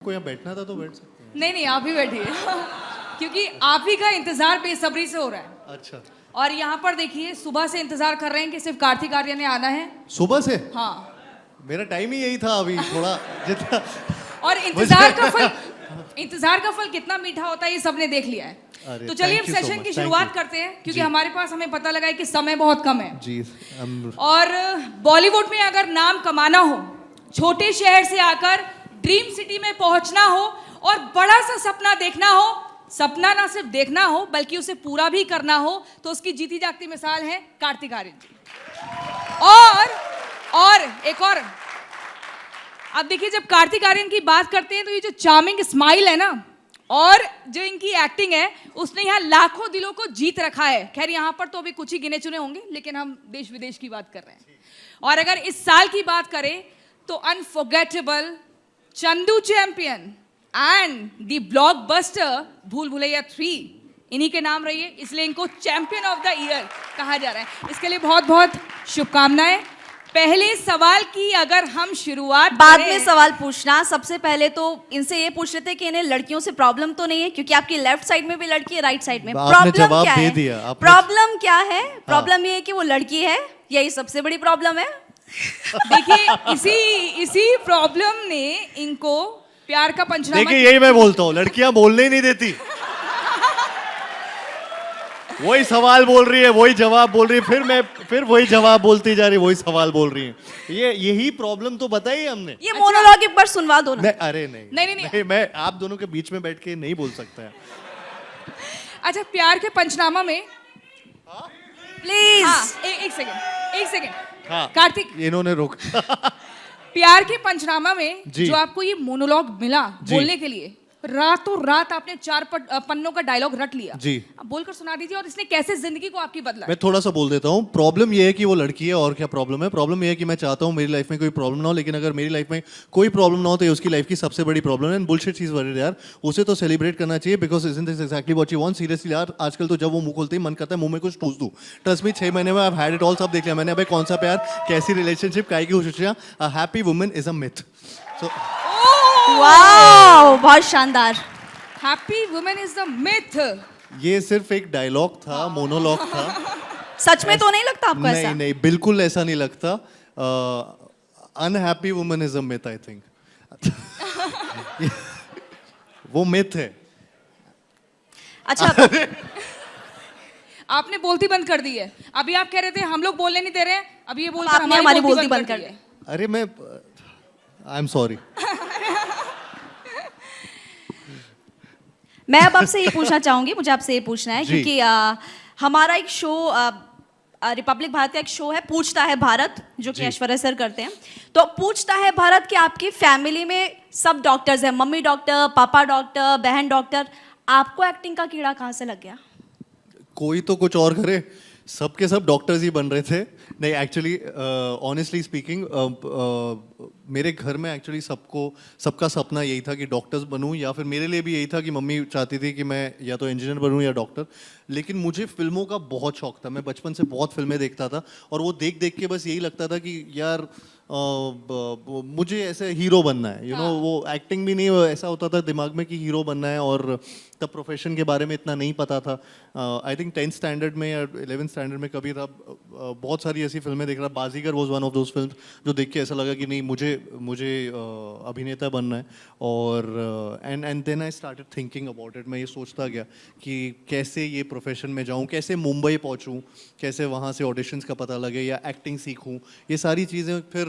को यहाँ बैठना था तो बैठ सकते हैं। नहीं नहीं, आप ही बैठिए क्योंकि आप ही का इंतजार बेसब्री से हो रहा है। अच्छा, और यहाँ पर देखिए, सुबह से इंतजार कर रहे हैं कि सिर्फ कार्तिक आर्यन ने आना है। सुबह से? हाँ, मेरा टाइम ही यही था अभी थोड़ा जितना। और इंतजार का फल कितना मीठा होता है ये सबने देख लिया है। अरे, तो चलिए अब thank you so session much, की thank शुरुआत you। करते हैं क्योंकि जी। हमारे पास हमें पता लगा है कि समय बहुत कम है। जी और बॉलीवुड में अगर नाम कमाना हो, छोटे शहर से आकर ड्रीम सिटी में पहुंचना हो और बड़ा सा सपना देखना हो, सपना ना सिर्फ देखना हो बल्कि उसे पूरा भी करना हो, तो उसकी जीती जागती मिसाल है कार्तिक आर्यन जी। और एक और, अब देखिए जब कार्तिक आर्यन की बात करते हैं तो ये जो चार्मिंग स्माइल है ना, और जो इनकी एक्टिंग है, उसने यहाँ लाखों दिलों को जीत रखा है। खैर यहाँ पर तो अभी कुछ ही गिने चुने होंगे, लेकिन हम देश विदेश की बात कर रहे हैं। और अगर इस साल की बात करें तो unforgettable, Chandu champion and the blockbuster भूल भुलैया 3 इन्हीं के नाम रही है, इसलिए इनको चैंपियन ऑफ द ईयर कहा जा रहा है। इसके लिए बहुत बहुत शुभकामनाएं। पहले सवाल की अगर हम शुरुआत बाद में सवाल पूछना, सबसे पहले तो इनसे ये पूछ रहे थे कि इन्हें लड़कियों से प्रॉब्लम तो नहीं है, क्योंकि आपकी लेफ्ट साइड में भी लड़की है, राइट साइड में। आपने जवाब दे दिया। प्रॉब्लम क्या है? प्रॉब्लम ये है कि वो लड़की है, यही सबसे बड़ी प्रॉब्लम है। देखिए इसी प्रॉब्लम ने इनको प्यार का पंचनामा। देखिए यही मैं बोलता हूँ, लड़कियां बोलने ही नहीं देती। वही सवाल बोल रही है, वही जवाब बोल रही है, फिर वही जवाब बोलती जा रही है, वही सवाल बोल रही है। यही प्रॉब्लम तो बताई हमने। ये मोनोलॉग एक बार सुनवा दो ना। अरे नहीं, मैं आप दोनों के बीच में बैठ के नहीं बोल सकता है। अच्छा, प्यार के पंचनामा में प्लीज एक सेकंड। हाँ, कार्तिक, इन्होंने रोका। प्यार के पंचनामा में जी। जो आपको ये मोनोलॉग मिला बोलने के लिए, रातों रात आपने 4 पन्नों का डायलॉग रट लिया। जी। अब बोलकर सुना दीजिए, और इसने कैसे जिंदगी को आपकी बदला। मैं थोड़ा सा बोल देता हूँ। प्रॉब्लम ये है कि वो लड़की है, और क्या प्रॉब्लम है? प्रॉब्लम ये है कि मैं चाहता हूँ मेरी लाइफ में कोई प्रॉब्लम ना हो, लेकिन अगर मेरी लाइफ में कोई प्रॉब्लम ना हो तो ये उसकी लाइफ की सबसे बड़ी प्रॉब्लम है। बुलशिट चीज वरीड यार, उसे तो सेलिब्रेट करना चाहिए, because isn't this exactly what you want? Seriously यार, आजकल तो जब वो मुंह खोलते ही मन करता है मुंह में कुछ ठूस दूं। ट्रस्ट मी, 6 महीने में आई हैड इट ऑल, सब देख लिया मैंने। अबे कौन सा प्यार, कैसी रिलेशनशिप, काय की खुशियां। A happy woman is a myth. So wow, बहुत शानदार। Happy women is the myth. ये सिर्फ एक डायलॉग था, मोनोलॉग था। सच में तो नहीं लगता आपको ऐसा? नहीं, बिल्कुल ऐसा नहीं लगता। Unhappy woman is a myth, I think. वो मिथ है। अच्छा, आपने बोलती बंद कर दी है। अभी आप कह रहे थे हम लोग बोलने नहीं दे रहे हैं, अभी ये बोलकर आपने हमारी बोलती बंद कर दी। अरे मैं आई एम सॉरी। मैं अब आपसे ये पूछना चाहूंगी, मुझे आपसे ये पूछना है जी। क्योंकि हमारा एक शो, रिपब्लिक भारत का एक शो है पूछता है भारत, जो कि जी। ऐश्वर्या सर करते हैं। तो पूछता है भारत कि आपकी फैमिली में सब डॉक्टर्स हैं, मम्मी डॉक्टर, पापा डॉक्टर, बहन डॉक्टर, आपको एक्टिंग का कीड़ा कहाँ से लग गया? कोई तो कुछ और करे, सबके सब डॉक्टर्स ही बन रहे थे। नहीं, एक्चुअली ऑनेस्टली स्पीकिंग, मेरे घर में एक्चुअली सबका सपना यही था कि डॉक्टर्स बनूं, या फिर मेरे लिए भी यही था कि मम्मी चाहती थी कि मैं या तो इंजीनियर बनूं या डॉक्टर। लेकिन मुझे फिल्मों का बहुत शौक था, मैं बचपन से बहुत फिल्में देखता था, और वो देख देख के बस यही लगता था कि यार मुझे ऐसे हीरो बनना है। यू नो, वो एक्टिंग भी नहीं, ऐसा होता था दिमाग में कि हीरो बनना है, और तब प्रोफेशन के बारे में इतना नहीं पता था। आई थिंक 10th स्टैंडर्ड में या 11th स्टैंडर्ड में कभी था, बहुत सारी ऐसी फिल्में देख रहा। Baazigar was one of those film जो देख के ऐसा लगा कि नहीं, मुझे अभिनेता बनना है। और and then I started thinking about it. मैं ये सोचता गया कि कैसे ये प्रोफेशन में जाऊँ, कैसे मुंबई पहुँचूँ, कैसे वहाँ से ऑडिशंस का पता लगे या एक्टिंग सीखूँ। ये सारी चीज़ें फिर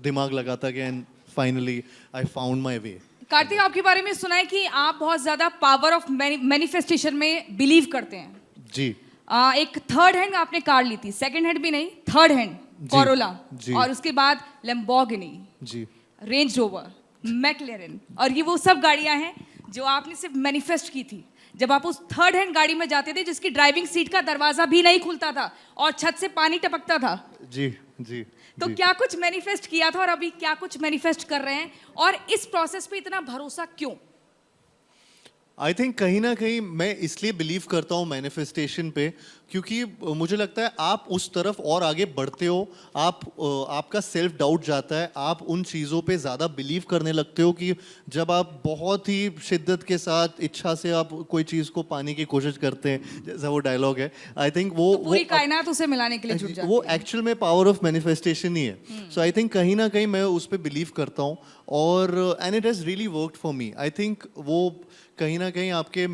दिमाग लगाता गया, and finally I found my way. Kartik, आपके बारे में सुना है कि आप बहुत ज्यादा पावर ऑफ मैनिफेस्टेशन में बिलीव करते हैं। जी। एक थर्ड हैंड आपने कार ली थी, सेकंड हैंड भी नहीं, थर्ड हैंड कोरोला, जी। और उसके बाद लैम्बोर्गिनी, जी। रेंज रोवर, मैक्लेरन, और ये वो सब गाड़ियां हैं जो आपने सिर्फ मैनिफेस्ट की थी। जब आप उस थर्ड हैंड गाड़ी में जाते थे जिसकी ड्राइविंग सीट का दरवाजा भी नहीं खुलता था और छत से पानी टपकता था। जी। जी। तो जी। क्या कुछ मैनिफेस्ट किया था और अभी क्या कुछ मैनिफेस्ट कर रहे हैं, और इस प्रोसेस पे इतना भरोसा क्यों? आई थिंक कहीं ना कहीं मैं इसलिए बिलीव करता हूँ मैनिफेस्टेशन पे, क्योंकि मुझे लगता है आप उस तरफ और आगे बढ़ते हो, आपका सेल्फ डाउट जाता है, आप उन चीज़ों पे ज़्यादा बिलीव करने लगते हो कि जब आप बहुत ही शिद्दत के साथ इच्छा से आप कोई चीज़ को पाने की कोशिश करते हैं, जैसा वो डायलॉग है, आई थिंक वो पूरी कायनात उसे मिलाने के लिए जुट जाती वो एक्चुअल में पावर ऑफ मैनिफेस्टेशन ही है। सो आई थिंक कहीं ना कहीं मैं उस पर बिलीव करता हूँ और and it has really worked for me. I think वो कहीं ना कहीं आपके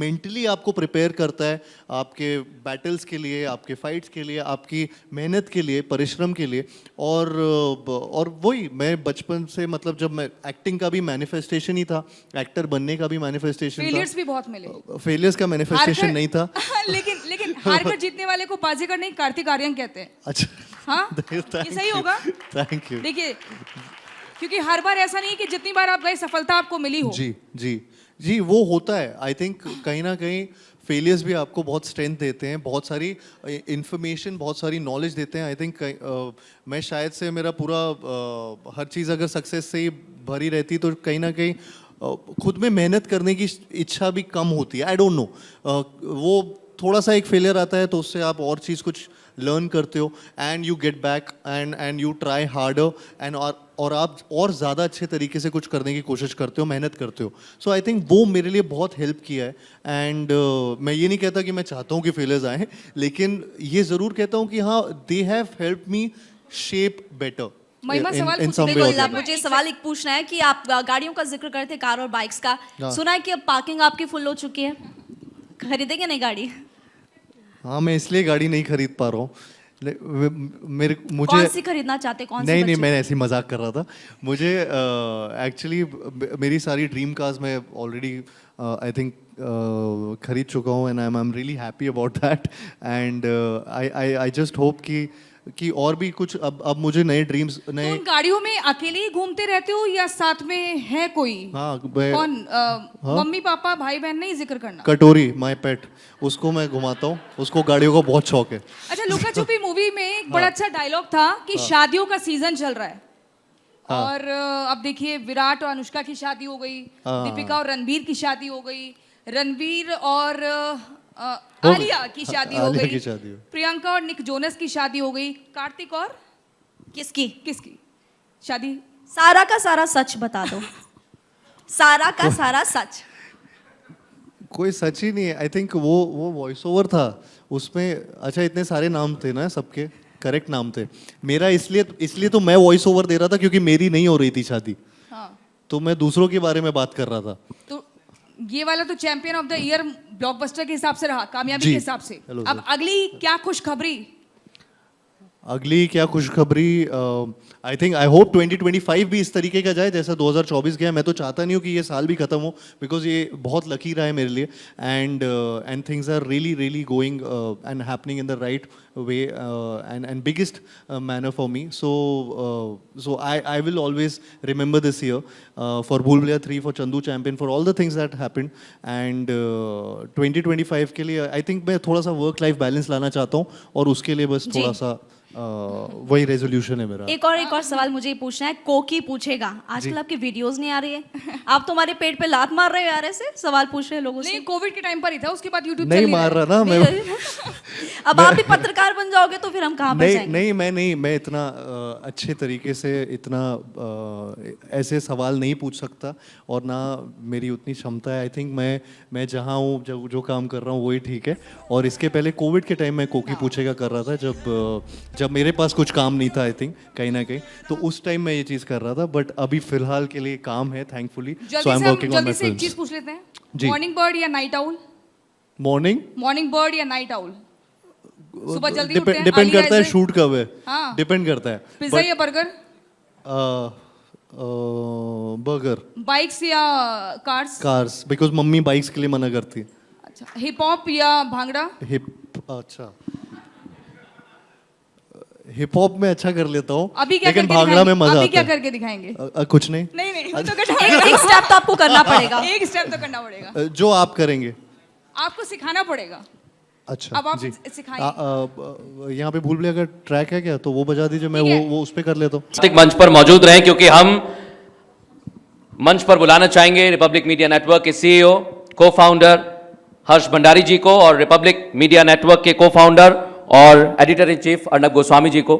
मेंटली आपको प्रिपेयर करता है आपके बैटल्स के लिए, आपके फाइट्स के लिए, आपकी मेहनत के लिए, परिश्रम के लिए। और वही मैं बचपन से मतलब जब मैं एक्टिंग का भी मैनिफेस्टेशन ही था, एक्टर बनने का भी मैनिफेस्टेशन फेलियर्स था। भी बहुत मिले, फेलियर्स का मैनिफेस्टेशन हारकर- नहीं था। लेकिन हारकर जीतने वाले को बाजीगर नहीं कार्तिक आर्यन कहते हैं। अच्छा, हाँ Thank ये सही you. होगा। Thank you. देखिए क्योंकि हर बार ऐसा नहीं है कि जितनी बार आप गए सफलता आपको मिली हो। जी जी जी, वो होता है। आई थिंक कहीं ना कहीं फेलियर्स भी आपको बहुत स्ट्रेंथ देते हैं, बहुत सारी इंफॉर्मेशन, बहुत सारी नॉलेज देते हैं। आई थिंक मैं शायद से मेरा पूरा हर चीज़ अगर सक्सेस से ही भरी रहती तो कहीं ना कहीं खुद में मेहनत करने की इच्छा भी कम होती है। आई डोंट नो, वो थोड़ा सा एक फेलियर आता है तो उससे आप और चीज़ कुछ लर्न करते हो and you get back and you try harder and और आप और ज़्यादा अच्छे तरीके से कुछ करने की कोशिश करते हो, मेहनत करते हो। सो आई थिंक वो मेरे लिए बहुत हेल्प किया है। एंड मैं ये नहीं कहता कि मैं चाहता हूँ कि फेलियर्स आए, लेकिन ये ज़रूर कहता हूँ कि हाँ, they have help me shape better. महिमा, सवाल बिल्कुल, अब मुझे सवाल एक पूछना है कि आप गाड़ियों का जिक्र करते कार और बाइक्स का, हाँ। सुना है कि अब पार्किंग आपकी फुल हो चुकी है, खरीदेंगे नहीं गाड़ी? हाँ, मैं इसलिए गाड़ी नहीं खरीद पा रहा हूँ। मुझे कौन सी खरीदना चाहते, कौन सी? नहीं, मैं ऐसे ही मजाक कर रहा था। मुझे एक्चुअली मेरी सारी ड्रीम कार्स मैं ऑलरेडी आई थिंक खरीद चुका हूँ and I am really happy about that. And I just hope कि और भी कुछ अब मुझे नए ड्रीम्स तो नए। उन गाड़ियों में अकेले ही घूमते रहते हो या साथ में है कोई? हाँ, कौन? मम्मी पापा भाई बहन नहीं जिक्र करना। कटोरी माय पेट, उसको मैं घुमाता हूँ, उसको गाड़ियों का बहुत शौक है। अच्छा, लुका छुपी मूवी में एक बड़ा अच्छा डायलॉग था कि शादियों का सीजन चल रहा है। हाँ। और अब देखिए विराट और अनुष्का की शादी हो गई, हाँ। दीपिका और रणबीर की शादी हो गई, रणबीर और हो गई। आलिया की शादी हो आलिया गई, की शादी हो। प्रियंका और निक जोनस की शादी हो गई, कार्तिक और किसकी? किसकी शादी? सारा का सारा सच बता दो, सारा का सारा सच। कोई सच ही नहीं है। आई थिंक वो वॉइस ओवर था उसमें। अच्छा, इतने सारे नाम थे ना, सबके करेक्ट नाम थे। मेरा इसलिए तो मैं वॉइस ओवर दे रहा था क्योंकि मेरी नहीं हो रही थी शादी, हाँ, तो मैं दूसरों के बारे में बात कर रहा था। तो ये वाला तो champion of the year blockbuster के हिसाब से रहा, कामयाबी जी। के हिसाब से। हेलो अब अगली क्या खुशखबरी? अगली क्या खुशखबरी? आई होप 2025 भी इस तरीके का जाए जैसा 2024 गया। मैं तो चाहता नहीं हूँ कि ये साल भी खत्म हो, बिकॉज ये बहुत लकी रहा है मेरे लिए। And things are really going and happening in the right way and biggest manner for me. So I will always remember this year for Bhool Bhulaiyaa 3, for Chandu champion, for all the things that happened. And 2025 के लिए I think मैं थोड़ा सा work life balance लाना चाहता हूँ और उसके लिए बस थोड़ा सा वही रेजोल्यूशन है मेरा। एक और सवाल मुझे ये पूछना है, कोकी पूछेगा, आजकल आपकी वीडियोस नहीं आ रही है, आप तुम्हारे पेट पे लात मार रहे हो यार, ऐसे सवाल पूछ रहे हैं लोगों से। नहीं, कोविड के टाइम पर ही था, उसके बाद यूट्यूब नहीं मार रहा ना मैं। अब आप भी पत्रकार बन जाओगे तो फिर हम कहाँ पर जाएंगे? मैं इतना अच्छे तरीके से इतना ऐसे सवाल नहीं पूछ सकता और ना मेरी उतनी क्षमता है। आई थिंक मैं जहाँ हूँ, जो काम कर रहा हूँ वही ठीक है। और इसके पहले कोविड के टाइम मैं कोकी पूछेगा कर रहा था, जब मेरे पास कुछ काम नहीं था, आई थिंक कहीं ना कहीं, तो उस टाइम मैं ये चीज़ कर रहा था। बट अभी फिलहाल के लिए काम है, thankfully. So I am working on my जल्दी से एक चीज फिल्म्स। पूछ लेते हैं, जी। मॉर्निंग बर्ड या नाइट आउल? मॉर्निंग बर्ड या नाइट आउल? सुबह जल्दी उठते हैं, डिपेंड आलिया करता है ऐसे- शूट कब है। हाँ। डिपेंड करता है। पिज्जा या बर्गर? बर्गर। बाइक्स या cars? Cars, because mummy bikes के लिए मना करती है। अच्छा, हिप हॉप या भांगड़ा? अच्छा, हिप हॉप में अच्छा कर लेता हूँ, अभी क्या लेकिन करके भांगड़ा में दिखाएंगे? मजा अभी क्या आता है। करके दिखाएंगे? कुछ नहीं। नहीं वो तो एक स्टेप तो आपको करना पड़ेगा। एक स्टेप तो करना पड़ेगा, जो आप करेंगे। आपको सिखाना पड़ेगा। अच्छा, अब आप जी। सिखाइए। यहाँ पे भूल भुलैया का ट्रैक है क्या, तो वो बजा दीजिए, मैं ठीक है। वो उस पे कर लेता हूँ। राजनीतिक मंच पर मौजूद रहें क्योंकि हम मंच पर बुलाना चाहेंगे रिपब्लिक मीडिया नेटवर्क के सीईओ, को फाउंडर हर्ष भंडारी जी को और रिपब्लिक मीडिया नेटवर्क के को फाउंडर और editor in chief Arnab Goswami ji को